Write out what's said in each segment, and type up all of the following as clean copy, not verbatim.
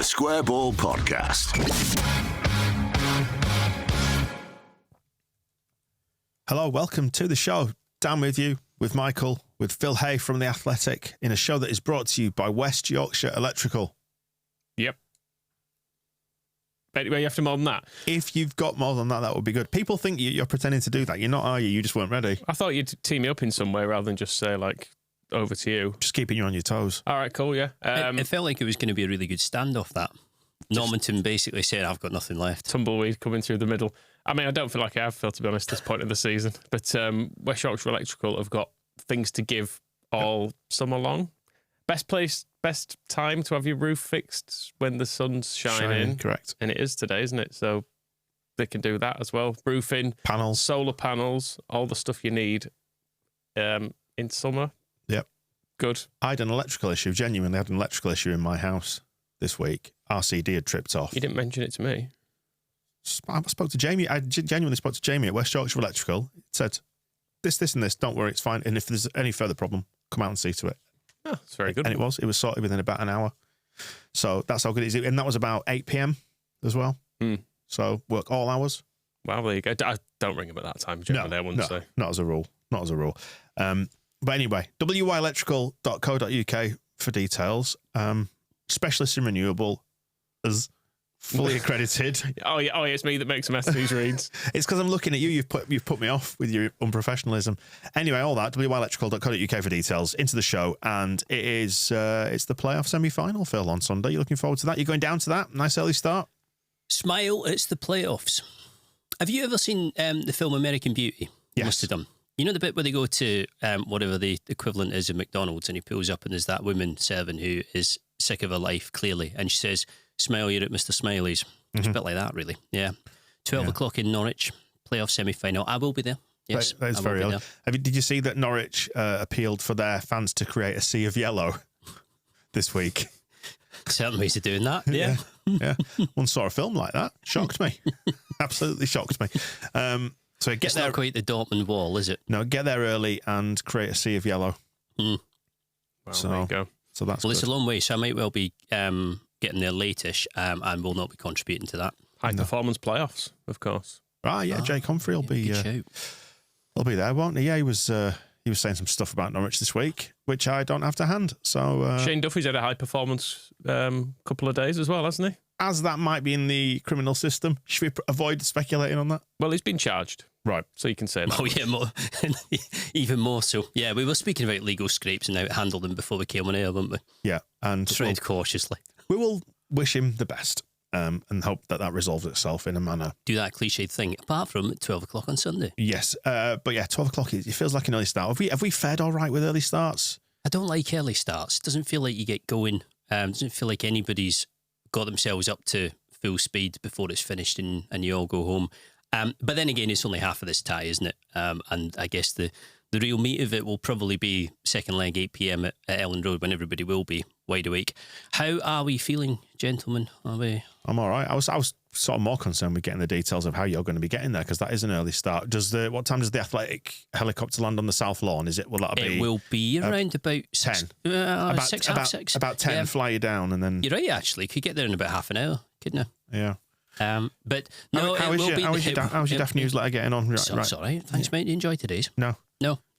Square Ball Podcast. Hello, welcome to the show. Down with you, with Michael, with Phil Hay from The Athletic, in a show that is brought to you by West Yorkshire Electrical. Yep. Anyway, you have to more than that. If you've got more than that, that would be good. People think you're pretending to do that. You're not, are you? You just weren't ready. I thought you'd team me up in some way rather than just say, like, over to you. Just keeping you on your toes. All right, cool, yeah. It felt like it was going to be a really good standoff, that. Normanton basically said, I've got nothing left. Tumbleweed coming through the middle. I mean, I don't feel like I have, Phil, to be honest, at this point in the season. But West Yorkshire Electrical have got things to give all summer long. Best time to have your roof fixed when the sun's shining. Correct. And it is today, isn't it? So they can do that as well. Roofing, panels, solar panels, all the stuff you need in summer. Yep. Good. I had an electrical issue. Genuinely had an electrical issue in my house this week. RCD had tripped off. You didn't mention it to me. I spoke to Jamie. I genuinely spoke to Jamie at West Yorkshire Electrical. It said, this, and this. Don't worry, it's fine. And if there's any further problem, come out and see to it. Oh, it's very good. And it was sorted within about an hour. So that's how good it is. And that was about 8 p.m. as well. So work all hours. Well, there you go. Don't ring him at that time, generally, I wouldn't say. Not as a rule. Not as a rule. But anyway, wyelectrical.co.uk for details. Specialists in renewable as fully accredited. Oh yeah, it's me that makes a mess of these reads. It's because I'm looking at you. You've put me off with your unprofessionalism. Anyway, all that, wyelectrical.co.uk for details. Into the show, and it's the playoff semi-final, Phil, on Sunday. You're looking forward to that? You're going down to that? Nice early start? Smile, it's the playoffs. Have you ever seen the film American Beauty? Yes. Must have done. You know the bit where they go to whatever the equivalent is of McDonald's, and he pulls up and there's that woman serving who is sick of her life, clearly, and she says, "Smile, you're at Mr. Smiley's." It's a bit like that, really. Yeah. 12 o'clock in Norwich, playoff semi-final. I will be there. Yes, that is very early. Did you see that Norwich appealed for their fans to create a sea of yellow this week? Certain ways of doing that, yeah. Yeah. Once saw a film like that. Shocked me. Absolutely shocked me. So It's not quite the Dortmund wall, is it? No, get there early and create a sea of yellow. Well, there you go. So that's it's a long way, so I might well be getting there late-ish and will not be contributing to that. High-performance playoffs, of course. Yeah, Jake Humphrey will be there, won't he? Yeah, he was saying some stuff about Norwich this week, which I don't have to hand. So Shane Duffy's had a high-performance couple of days as well, hasn't he? As that might be in the criminal system, should we avoid speculating on that? Well, he's been charged. Right. So you can say that. Oh, yeah, even more so. Yeah, we were speaking about legal scrapes and how to handle them before we came on air, weren't we? Yeah. And tread cautiously. We will wish him the best and hope that resolves itself in a manner. Do that cliched thing, apart from 12 o'clock on Sunday. Yes. But yeah, 12 o'clock, it feels like an early start. Have we fared all right with early starts? I don't like early starts. It doesn't feel like you get going. Doesn't feel like anybody's got themselves up to full speed before it's finished and you all go home. But then again, it's only half of this tie, isn't it? And I guess the real meat of it will probably be second leg, 8 p.m. at Ellen Road, when everybody will be wide awake. How are we feeling, gentlemen? I'm all right. I was sort of more concerned with getting the details of how you're going to be getting there, because that is an early start. What time does the Athletic helicopter land on the South Lawn? It will be around about 10. 6. About 10, yeah. Fly you down and then... You're right, actually. Could get there in about half an hour, couldn't you? Yeah. But no, how's your Daft newsletter getting on? It's all right. Thanks, mate. You enjoy today's? No.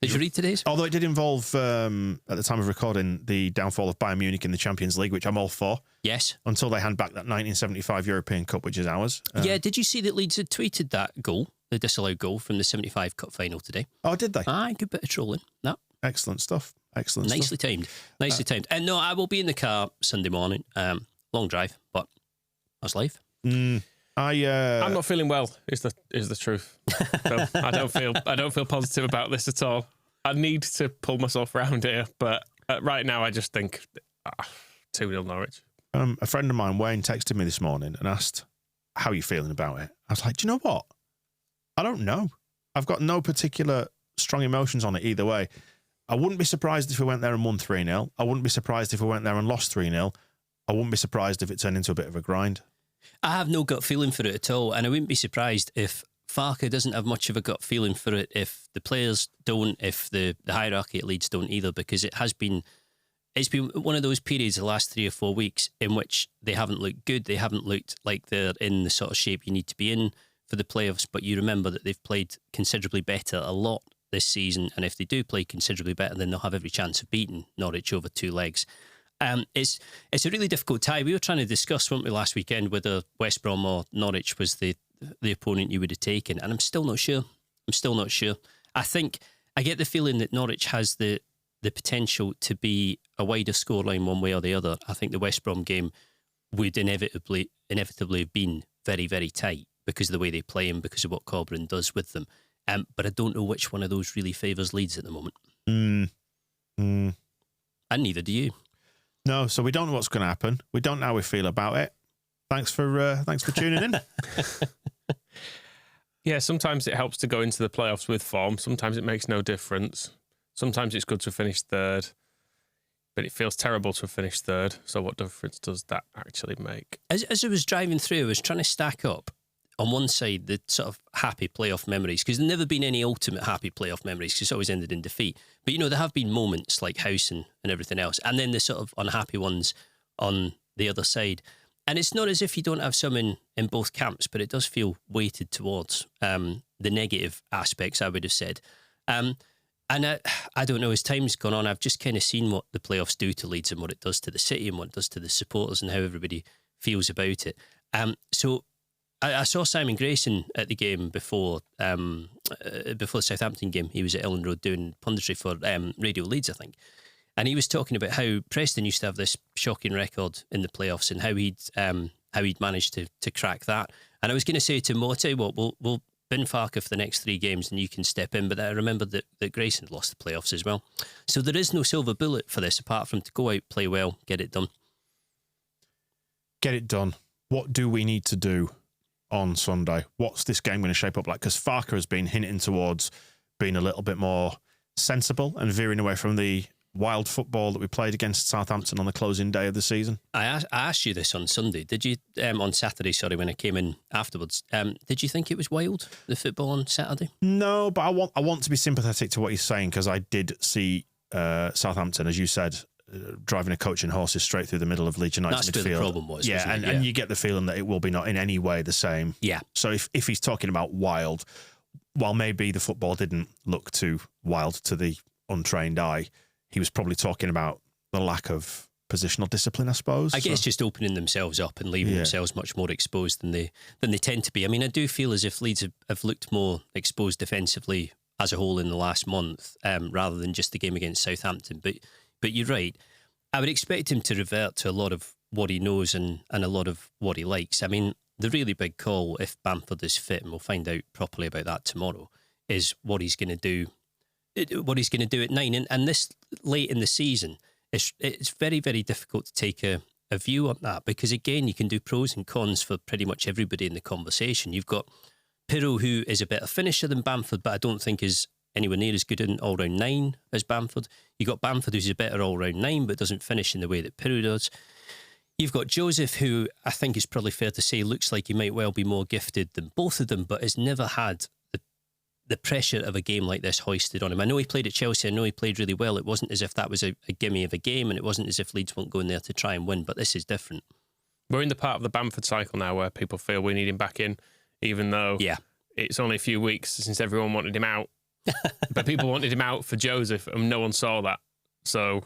Did you read today's? Although it did involve, at the time of recording, the downfall of Bayern Munich in the Champions League, which I'm all for. Yes. Until they hand back that 1975 European Cup, which is ours. Yeah, did you see that Leeds had tweeted that goal, the disallowed goal from the 75 Cup final today? Oh, did they? Good bit of trolling. No. Excellent stuff. Nicely timed. And no, I will be in the car Sunday morning. Long drive, but that's life. I'm not feeling well. Is the truth? So I don't feel positive about this at all. I need to pull myself around here, but right now I just think 2-0 Norwich. A friend of mine, Wayne, texted me this morning and asked, "How are you feeling about it?" I was like, "Do you know what? I don't know. I've got no particular strong emotions on it either way. I wouldn't be surprised if we went there and won 3-0. I wouldn't be surprised if we went there and lost 3-0. I wouldn't be surprised if it turned into a bit of a grind." I have no gut feeling for it at all, and I wouldn't be surprised if Farke doesn't have much of a gut feeling for it, if the players don't, if the hierarchy at Leeds don't either, because it has been it's been one of those periods the last 3 or 4 weeks in which they haven't looked good. They haven't looked like they're in the sort of shape you need to be in for the playoffs. But you remember that they've played considerably better a lot this season. And if they do play considerably better, then they'll have every chance of beating Norwich over 2 legs. It's a really difficult tie. We were trying to discuss, weren't we, last weekend, whether West Brom or Norwich was the opponent you would have taken. And I'm still not sure. I think I get the feeling that Norwich has the potential to be a wider scoreline one way or the other. I think the West Brom game would inevitably have been very, very tight because of the way they play and because of what Corberan does with them. But I don't know which one of those really favours Leeds at the moment. And neither do you. No, so we don't know what's going to happen. We don't know how we feel about it. Thanks for tuning in. Yeah, sometimes it helps to go into the playoffs with form. Sometimes it makes no difference. Sometimes it's good to finish third, but it feels terrible to finish third. So what difference does that actually make? As I was driving through, I was trying to stack up on one side the sort of happy playoff memories, because there's never been any ultimate happy playoff memories because it's always ended in defeat. But, you know, there have been moments like House and everything else, and then the sort of unhappy ones on the other side. And it's not as if you don't have some in both camps, but it does feel weighted towards the negative aspects, I would have said. And I don't know, as time's gone on, I've just kind of seen what the playoffs do to Leeds and what it does to the city and what it does to the supporters and how everybody feels about it. So I saw Simon Grayson at the game before the Southampton game. He was at Ellen Road doing punditry for Radio Leeds, I think. And he was talking about how Preston used to have this shocking record in the playoffs and how he'd managed to crack that. And I was going to say to him, well, I'll tell you what, we'll bin Farke for the next 3 games and you can step in. But I remembered that Grayson lost the playoffs as well. So there is no silver bullet for this apart from to go out, play well, get it done. Get it done. What do we need to do on Sunday? What's this game going to shape up like? Because Farke has been hinting towards being a little bit more sensible and veering away from the wild football that we played against Southampton on the closing day of the season. I asked you this on Sunday. Did you, on Saturday, sorry, when I came in afterwards, did you think it was wild, the football on Saturday? No, but I want to be sympathetic to what he's saying, because I did see Southampton, as you said, driving a coach and horses straight through the middle of Leeds United midfield. That's where the problem was. Yeah, and you get the feeling that it will be not in any way the same. Yeah. So if he's talking about wild, while maybe the football didn't look too wild to the untrained eye, he was probably talking about the lack of positional discipline, I suppose. I guess just opening themselves up and leaving themselves much more exposed than they tend to be. I mean, I do feel as if Leeds have looked more exposed defensively as a whole in the last month, rather than just the game against Southampton. But you're right. I would expect him to revert to a lot of what he knows and a lot of what he likes. I mean, the really big call, if Bamford is fit, and we'll find out properly about that tomorrow, is what he's going to do. What he's going to do at 9, and this late in the season, it's very, very difficult to take a view on that, because again, you can do pros and cons for pretty much everybody in the conversation. You've got Pirro, who is a better finisher than Bamford, but I don't think is anywhere near as good in all-round 9 as Bamford. You've got Bamford, who's a better all-round 9, but doesn't finish in the way that Pirro does. You've got Joseph, who I think is probably fair to say looks like he might well be more gifted than both of them, but has never had the pressure of a game like this hoisted on him. I know he played at Chelsea. I know he played really well. It wasn't as if that was a gimme of a game, and it wasn't as if Leeds weren't going there to try and win, but this is different. We're in the part of the Bamford cycle now where people feel we need him back in, even though it's only a few weeks since everyone wanted him out. But people wanted him out for Joseph, and no one saw that. So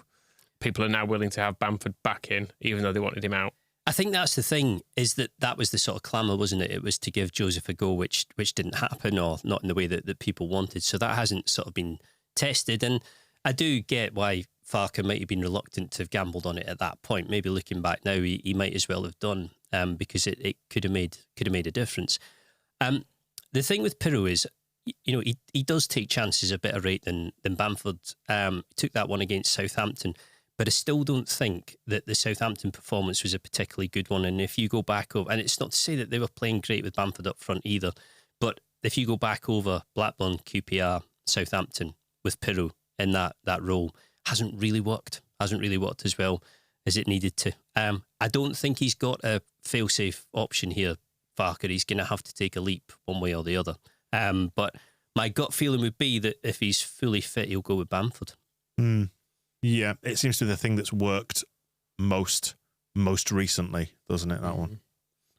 people are now willing to have Bamford back in, even though they wanted him out. I think that's the thing, is that was the sort of clamour, wasn't it? It was to give Joseph a go, which didn't happen, or not in the way that people wanted. So that hasn't sort of been tested. And I do get why Farke might have been reluctant to have gambled on it at that point. Maybe looking back now, he might as well have done, because it could have made a difference. The thing with Pirro is, you know, he does take chances a better rate than Bamford. He took that one against Southampton. But I still don't think that the Southampton performance was a particularly good one. And if you go back over, and it's not to say that they were playing great with Bamford up front either, but if you go back over Blackburn, QPR, Southampton with Pirro in that role, hasn't really worked as well as it needed to. I don't think he's got a fail-safe option here, Farke. He's going to have to take a leap one way or the other. But my gut feeling would be that if he's fully fit, he'll go with Bamford. Yeah, it seems to be the thing that's worked most recently, doesn't it, that one?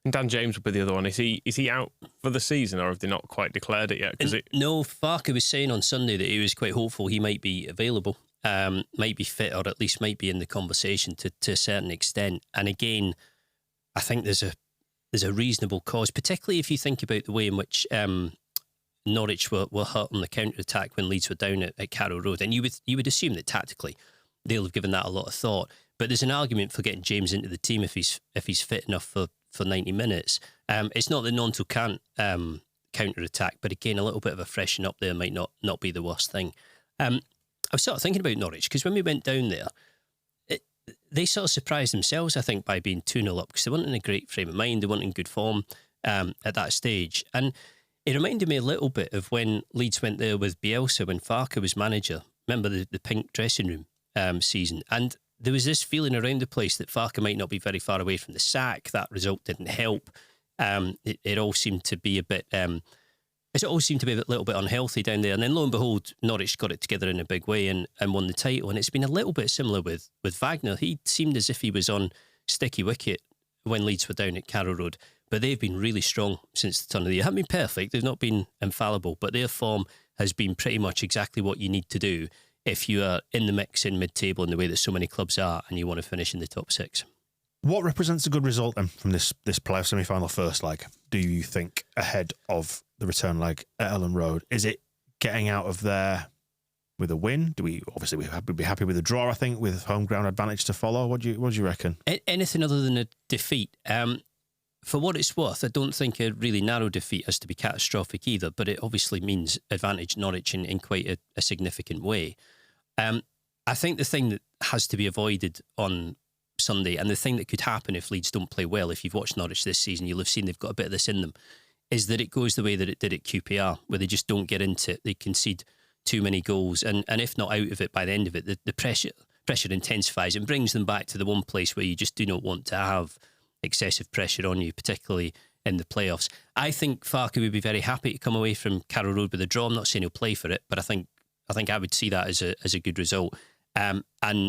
And Dan James would be the other one. Is he out for the season, or have they not quite declared it yet? No, Farke was saying on Sunday that he was quite hopeful he might be available, might be fit, or at least might be in the conversation to a certain extent. And again, I think there's a reasonable cause, particularly if you think about the way in which Norwich were hurt on the counter-attack when Leeds were down at Carrow Road. And you would assume that tactically they'll have given that a lot of thought. But there's an argument for getting James into the team if he's fit enough for 90 minutes. It's not that Nonto can't counter-attack, but again, a little bit of a freshen up there might not be the worst thing. I was sort of thinking about Norwich, because when we went down there, they sort of surprised themselves, I think, by being 2-0 up, because they weren't in a great frame of mind, they weren't in good form at that stage. And it reminded me a little bit of when Leeds went there with Bielsa, when Farke was manager. Remember the pink dressing room season? And there was this feeling around the place that Farke might not be very far away from the sack. That result didn't help. It all seemed to be a bit... it all seemed to be a little bit unhealthy down there. And then lo and behold, Norwich got it together in a big way and won the title. And it's been a little bit similar with Wagner. He seemed as if he was on sticky wicket when Leeds were down at Carrow Road. But they've been really strong since the turn of the year. Haven't been perfect. They've not been infallible. But their form has been pretty much exactly what you need to do if you are in the mix in mid-table in the way that so many clubs are and you want to finish in the top 6. What represents a good result then from this playoff semi-final first leg, do you think, ahead of the return leg at Ellen Road? Is it getting out of there with a win? We'd be happy with a draw, I think, with home ground advantage to follow. What do you reckon? Anything other than a defeat. For what it's worth, I don't think a really narrow defeat has to be catastrophic either, but it obviously means advantage Norwich in quite a significant way. I think the thing that has to be avoided on Sunday, and the thing that could happen if Leeds don't play well, if you've watched Norwich this season, you'll have seen they've got a bit of this in them, is that it goes the way that it did at QPR, where they just don't get into it. They concede too many goals, and if not out of it by the end of it, the pressure intensifies and brings them back to the one place where you just do not want to have excessive pressure on you, particularly in the playoffs. I think Farke would be very happy to come away from Carrow Road with a draw. I'm not saying he'll play for it, but I think I would see that as a good result. And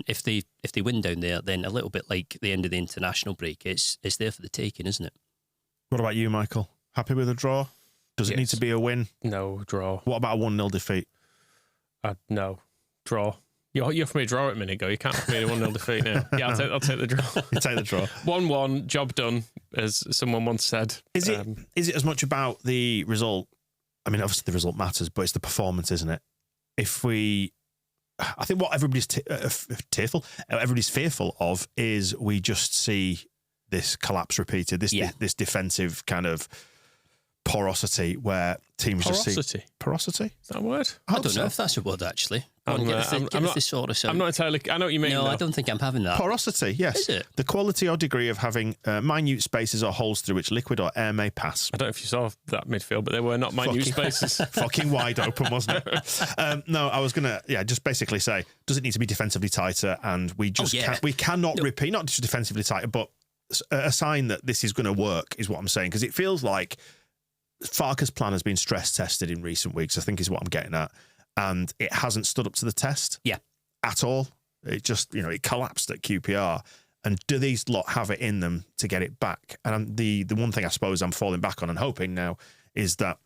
if they win down there, then a little bit like the end of the international break, it's there for the taking, isn't it? What about you, Michael? Happy with a draw? Does it need to be a win? No, draw. What about a 1-0 defeat? No, draw. You offered me a draw a minute ago. You can't offer me a 1-0 defeat now. Yeah, I'll take the draw. You take the draw. 1-1, job done, as someone once said. Is it as much about the result? I mean, obviously the result matters, but it's the performance, isn't it? I think what everybody's fearful of is we just see this collapse repeated, this defensive kind of porosity where teams just see... Porosity? Is that a word? I don't know if that's a word, actually. I'm not entirely... I know what you mean. No, I don't think I'm having that. Porosity, yes. Is it? The quality or degree of having minute spaces or holes through which liquid or air may pass. I don't know if you saw that midfield, but they were not minute spaces. Fucking wide open, wasn't it? No, I was going to, just basically say, does it need to be defensively tighter? And we just we cannot repeat, not just defensively tighter, but a sign that this is going to work is what I'm saying. Because it feels like Farke's plan has been stress tested in recent weeks, I think is what I'm getting at. And it hasn't stood up to the test at all. It just, it collapsed at QPR. And do these lot have it in them to get it back? And the one thing I suppose I'm falling back on and hoping now is that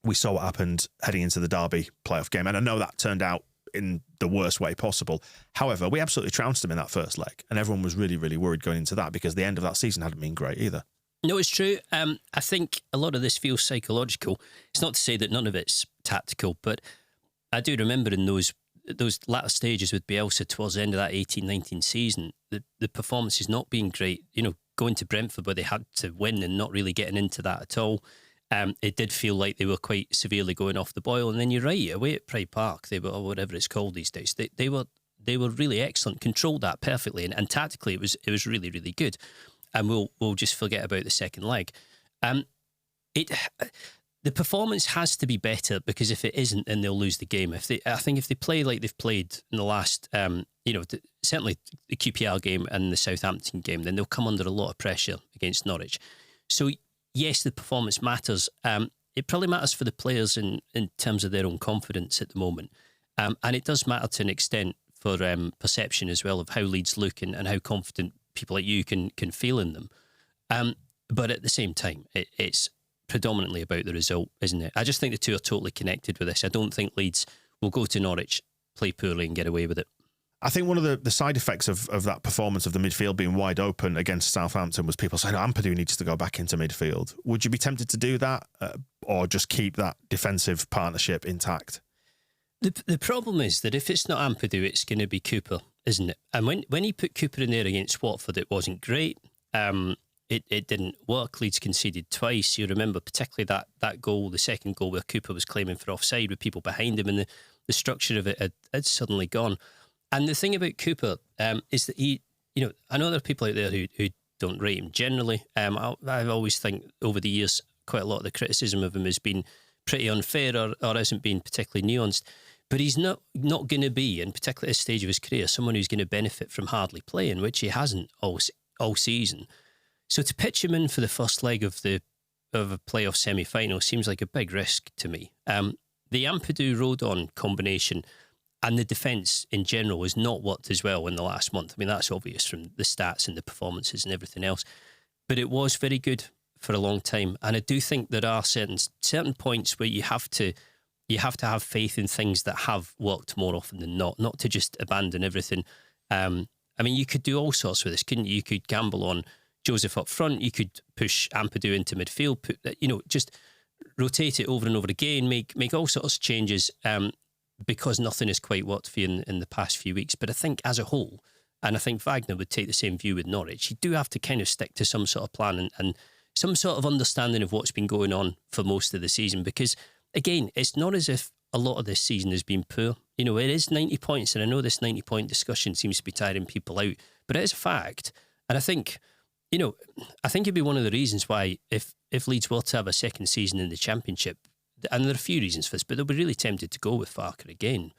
we saw what happened heading into the Derby playoff game. And I know that turned out in the worst way possible. However, we absolutely trounced them in that first leg. And everyone was really, really worried going into that because the end of that season hadn't been great either. No, it's true. I think a lot of this feels psychological. It's not to say that none of it's tactical, but I do remember in those latter stages with Bielsa towards the end of that 18-19 season, the performances not being great, going to Brentford where they had to win and not really getting into that at all. It did feel like they were quite severely going off the boil. And then you're right, away at Pride Park, they were, or whatever it's called these days, they were really excellent, controlled that perfectly, and tactically it was really, really good. And we'll just forget about the second leg. The performance has to be better, because if it isn't, then they'll lose the game. I think if they play like they've played in the last, certainly the QPR game and the Southampton game, then they'll come under a lot of pressure against Norwich. So yes, the performance matters. It probably matters for the players in terms of their own confidence at the moment. And it does matter to an extent for perception as well of how Leeds look and how confident people like you can feel in them. But at the same time, it's predominantly about the result, isn't it? I just think the two are totally connected with this. I don't think Leeds will go to Norwich, play poorly and get away with it. I think one of the side effects of that performance of the midfield being wide open against Southampton was people saying, Ampadu needs to go back into midfield. Would you be tempted to do that or just keep that defensive partnership intact? The problem is that if it's not Ampadu, it's going to be Cooper, isn't it? And when he put Cooper in there against Watford, it wasn't great. It didn't work. Leeds conceded twice. You remember particularly that goal, the second goal where Cooper was claiming for offside with people behind him, and the structure of it had suddenly gone. And the thing about Cooper is that he, I know there are people out there who don't rate him generally. I always think over the years, quite a lot of the criticism of him has been pretty unfair or hasn't been particularly nuanced. But he's not going to be, and particularly at this stage of his career, someone who's going to benefit from hardly playing, which he hasn't all season. So to pitch him in for the first leg of a playoff semi-final seems like a big risk to me. The Ampadu-Rodon combination and the defence in general has not worked as well in the last month. I mean, that's obvious from the stats and the performances and everything else. But it was very good for a long time. And I do think there are certain points where you have to have faith in things that have worked more often than not to just abandon everything. I mean, you could do all sorts with this, couldn't you? You could gamble on Joseph up front. You could push Ampadu into midfield, just rotate it over and over again, make all sorts of changes, because nothing has quite worked for you in the past few weeks. But I think as a whole, and I think Wagner would take the same view with Norwich, you do have to kind of stick to some sort of plan and some sort of understanding of what's been going on for most of the season. Because, again, it's not as if a lot of this season has been poor. It is 90 points, and I know this 90-point discussion seems to be tiring people out, but it is a fact. And I think it'd be one of the reasons why if Leeds were to have a second season in the Championship, and there are a few reasons for this, but they'll be really tempted to go with Farker again,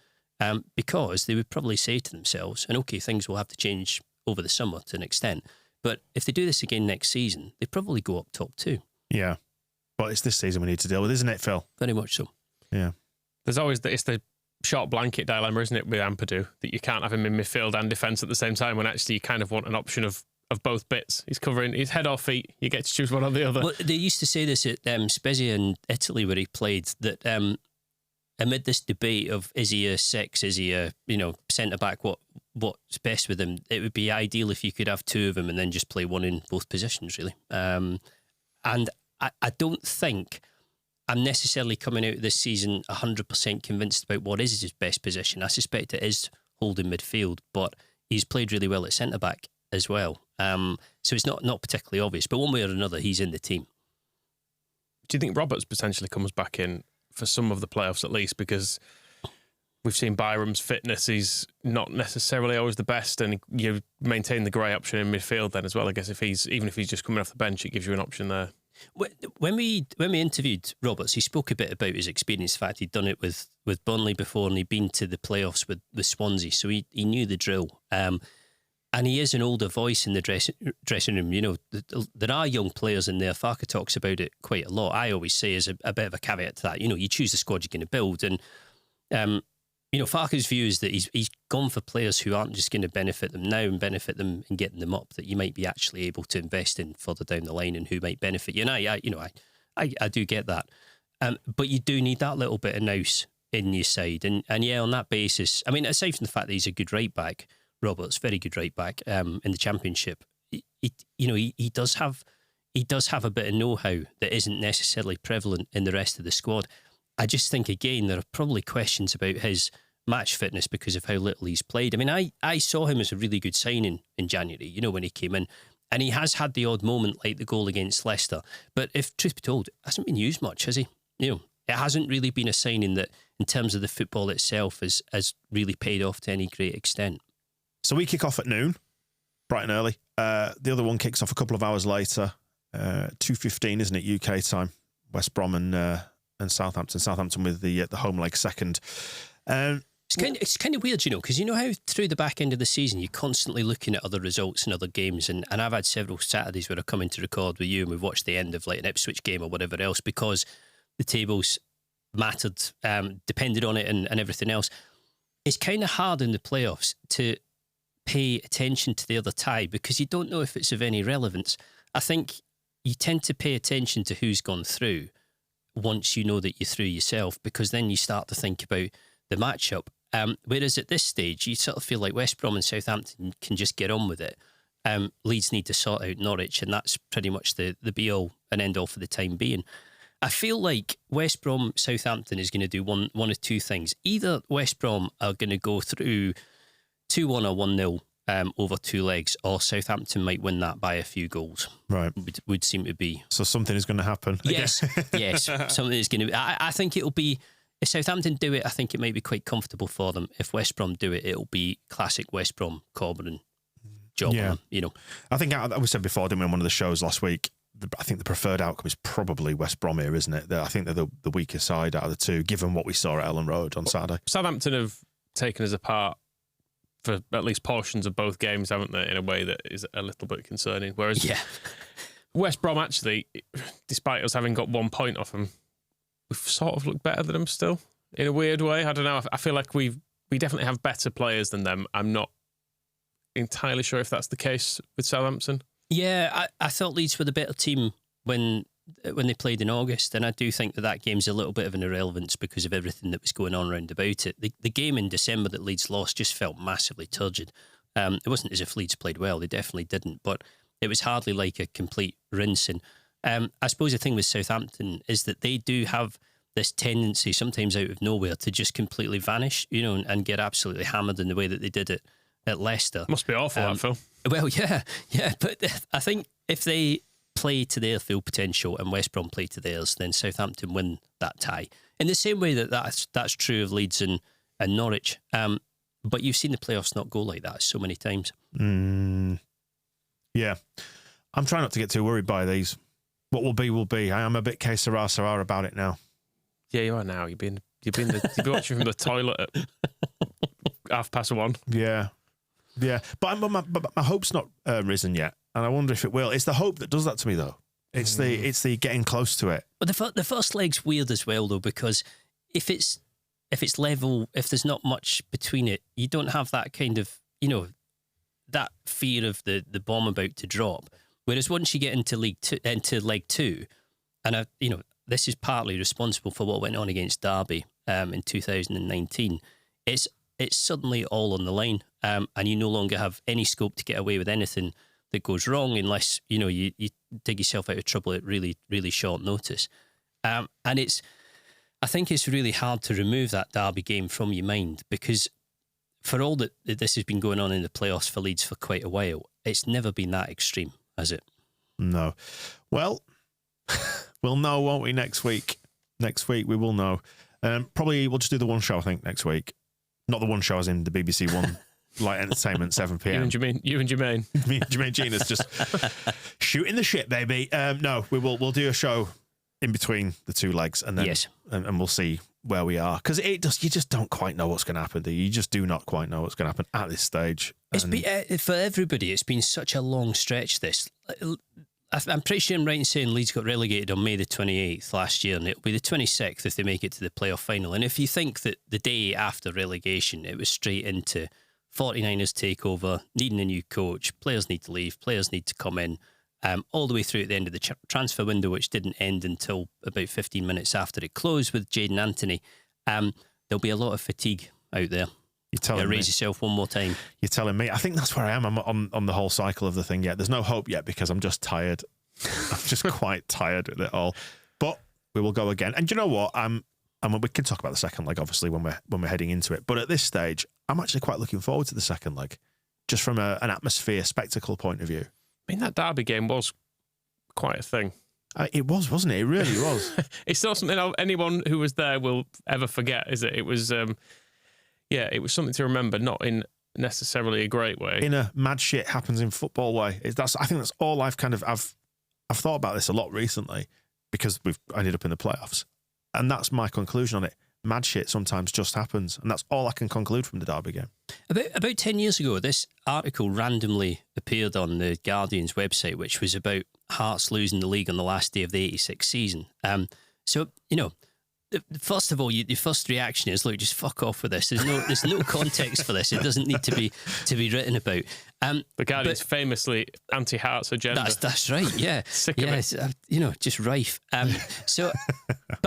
because they would probably say to themselves, and okay, things will have to change over the summer to an extent, but if they do this again next season, they probably go up top too. Yeah. But it's this season we need to deal with, isn't it, Phil? Very much so. Yeah. There's always it's the short blanket dilemma, isn't it, with Ampadu, that you can't have him in midfield and defence at the same time, when actually you kind of want an option of both bits. He's covering his head or feet. You get to choose one or the other. Well, they used to say this at Spezia in Italy, where he played, that amid this debate of is he a six, is he a centre back, what's best with him, it would be ideal if you could have two of them and then just play one in both positions, really. And I don't think I'm necessarily coming out of this season 100% convinced about what is his best position. I suspect it is holding midfield, but he's played really well at centre back as well. So it's not particularly obvious, but one way or another, he's in the team. Do you think Roberts potentially comes back in for some of the playoffs at least? Because we've seen Byram's fitness, he's not necessarily always the best, and you maintain the Gray option in midfield then as well. I guess even if he's just coming off the bench, it gives you an option there. When we interviewed Roberts, he spoke a bit about his experience. In fact, he'd done it with Burnley before, and he'd been to the playoffs with Swansea, so he knew the drill. And he is an older voice in the dressing room. There are young players in there. Farker talks about it quite a lot. I always say, as a bit of a caveat to that, you choose the squad you're going to build. And, Farker's view is that he's gone for players who aren't just going to benefit them now and benefit them in getting them up, that you might be actually able to invest in further down the line and who might benefit you. And I do get that. But you do need that little bit of nous in your side. And yeah, on that basis, I mean, aside from the fact that he's a good right back, Roberts, very good right back in the Championship. He does have a bit of know-how that isn't necessarily prevalent in the rest of the squad. I just think, again, there are probably questions about his match fitness because of how little he's played. I mean, I saw him as a really good signing in January, when he came in, and he has had the odd moment like the goal against Leicester. But if truth be told, hasn't been used much, has he? It hasn't really been a signing that, in terms of the football itself, has really paid off to any great extent. So we kick off at noon, bright and early. The other one kicks off a couple of hours later, 2:15, isn't it, UK time? West Brom and Southampton. Southampton with the home leg second. It's kind of weird, because how through the back end of the season you're constantly looking at other results and other games, and I've had several Saturdays where I come in to record with you and we've watched the end of like an Ipswich game or whatever else because the tables mattered, depended on it and everything else. it's kind of hard in the playoffs to pay attention to the other tie because you don't know if it's of any relevance. I think you tend to pay attention to who's gone through once you know that you're through yourself, because then you start to think about the matchup. Whereas at this stage, you sort of feel like West Brom and Southampton can just get on with it. Leeds need to sort out Norwich, and that's pretty much the be-all and end-all for the time being. I feel like West Brom Southampton is going to do one of two things. Either West Brom are going to go through 2-1 or 1-0 over 2 legs, or Southampton might win that by a few goals. Right. Would seem to be. So something is going to happen. Yes, yes. Something is going to be. I think it'll be, if Southampton do it, I think it might be quite comfortable for them. If West Brom do it, it'll be classic West Brom, Corberan job on them, you know. I think we said before, didn't we, on one of the shows last week, I think the preferred outcome is probably West Brom here, isn't it? I think they're the weaker side out of the two, given what we saw at Ellen Road on Saturday. Southampton have taken us apart for at least portions of both games, haven't they, in a way that is a little bit concerning. Whereas West Brom, actually, despite us having got 1 point off them, we've sort of looked better than them still, in a weird way. I don't know. I feel like we definitely have better players than them. I'm not entirely sure if that's the case with Southampton. Yeah, I thought Leeds were the better team when they played in August, and I do think that game's a little bit of an irrelevance because of everything that was going on around about it. The game in December that Leeds lost just felt massively turgid. It wasn't as if Leeds played well, they definitely didn't, but it was hardly like a complete rinsing. I suppose the thing with Southampton is that they do have this tendency, sometimes out of nowhere, to just completely vanish, you know, and get absolutely hammered in the way that they did it at Leicester. Must be awful, that, Phil. Well, yeah, but I think if they play to their full potential and West Brom play to theirs, then Southampton win that tie. In the same way that's true of Leeds and Norwich. But you've seen the playoffs not go like that so many times. Yeah. I'm trying not to get too worried by these. What will be, will be. I am a bit que sera about it now. Yeah, you are now. You've been watching from the toilet at 1:30. Yeah. Yeah. But my hope's not risen yet. And I wonder if it will. It's the hope that does that to me, though. It's the getting close to it. But the first leg's weird as well, though, because if it's level, if there's not much between it, you don't have that kind of, you know, that fear of the bomb about to drop. Whereas once you get into leg two, and this is partly responsible for what went on against Derby in 2019. It's suddenly all on the line, and you no longer have any scope to get away with anything that goes wrong unless you dig yourself out of trouble at really, really short notice. And I think it's really hard to remove that Derby game from your mind, because for all that this has been going on in the playoffs for Leeds for quite a while, it's never been that extreme, has it? No. Well, we'll know, won't we, next week? Next week we will know. Probably we'll just do the one show, I think, next week. Not the one show as in the BBC One Light Entertainment, 7 p.m. You and Jermaine. Me and Jermaine Gina's just shooting the shit, baby. No, we'll do a show in between the two legs, and then and we'll see where we are, because you just don't quite know what's going to happen. You just do not quite know what's going to happen at this stage. It's been, for everybody, it's been such a long stretch. This, I'm pretty sure I'm right in saying Leeds got relegated on May the 28th last year, and it'll be the 26th if they make it to the playoff final. And if you think that the day after relegation, it was straight into 49ers takeover, needing a new coach, players need to leave, players need to come in, all the way through at the end of the transfer window, which didn't end until about 15 minutes after it closed with Jadon Anthony, there'll be a lot of fatigue out there. You're telling me. Raise yourself one more time. You're telling me. I think that's where I am. I'm on the whole cycle of the thing yet. There's no hope yet because I'm just tired. I'm just quite tired with it all. But we will go again. And you know what? We can talk about the second leg, obviously, when we're heading into it. But at this stage, I'm actually quite looking forward to the second leg, just from an atmosphere, spectacle point of view. I mean, that Derby game was quite a thing. It was, wasn't it? It really was. It's not something anyone who was there will ever forget, is it? It was, it was something to remember, not in necessarily a great way. In a mad shit happens in football way. I think that's all I've thought about this a lot recently, because we've ended up in the playoffs. And that's my conclusion on it. Mad shit sometimes just happens. And that's all I can conclude from the Derby game. About 10 years ago, this article randomly appeared on the Guardian's website, which was about Hearts losing the league on the last day of the 86 season. So, first of all, your first reaction is, look, just fuck off with this. There's no context for this. It doesn't need to be written about. The Guardian's famously anti-Hearts agenda. That's right. Yeah, Sick of it. Just rife. But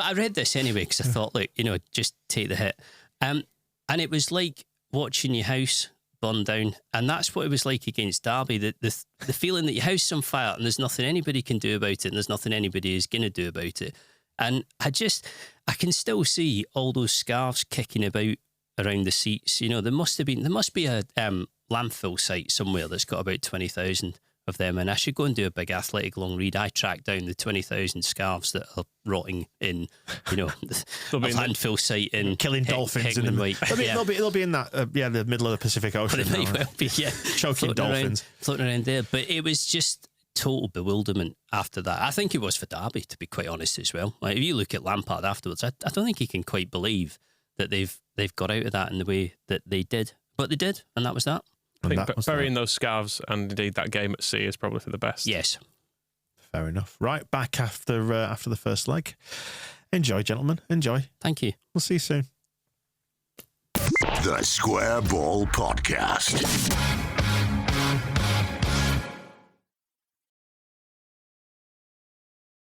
I read this anyway because I thought, look, just take the hit. And it was like watching your house burn down, and that's what it was like against Derby. The feeling that your house is on fire and there's nothing anybody can do about it, and there's nothing anybody is going to do about it. And I can still see all those scarves kicking about around the seats. There must be a landfill site somewhere that's got about 20,000 of them, and I should go and do a big athletic long read. I tracked down the 20,000 scarves that are rotting in, a landfill site in killing dolphins in the White. They'll be in that the middle of the Pacific Ocean. It might well be, choking dolphins floating around there. But it was just total bewilderment after that. I think it was for Derby, to be quite honest, as well. Like, if you look at Lampard afterwards, I don't think he can quite believe that they've got out of that in the way that they did. But they did, and that was that. I think burying those scarves and indeed that game at sea is probably for the best. Yes. Fair enough. Right, back after the first leg. Enjoy, gentlemen. Enjoy. Thank you. We'll see you soon. The Square Ball Podcast.